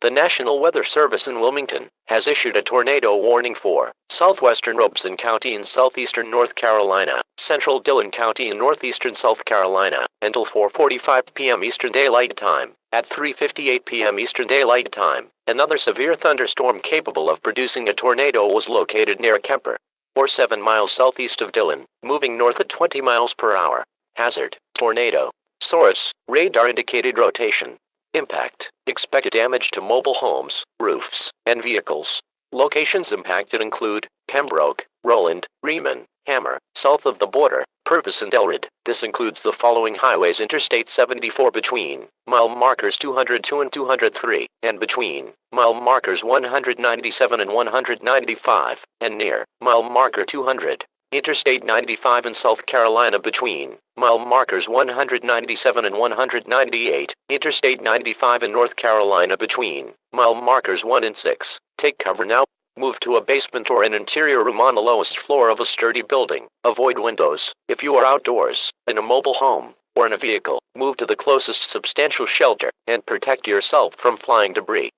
The National Weather Service in Wilmington has issued a tornado warning for southwestern Robeson County in southeastern North Carolina, central Dillon County in northeastern South Carolina, until 4:45 p.m. Eastern Daylight Time. At 3:58 p.m. Eastern Daylight Time, another severe thunderstorm capable of producing a tornado was located near Kemper, or 7 miles southeast of Dillon, moving north at 20 miles per hour. Hazard: tornado. Source: radar indicated rotation. Impact: expected damage to mobile homes, roofs, and vehicles. Locations impacted include Pembroke, Roland, Reman, Hammer, south of the border, Purvis and Elred. This includes the following highways: Interstate 74 between mile markers 202 and 203, and between mile markers 197 and 195, and near mile marker 200. Interstate 95 in South Carolina between mile markers 197 and 198. Interstate 95 in North Carolina between mile markers 1 and 6. Take cover now. Move to a basement or an interior room on the lowest floor of a sturdy building. Avoid windows. If you are outdoors, in a mobile home, or in a vehicle, move to the closest substantial shelter and protect yourself from flying debris.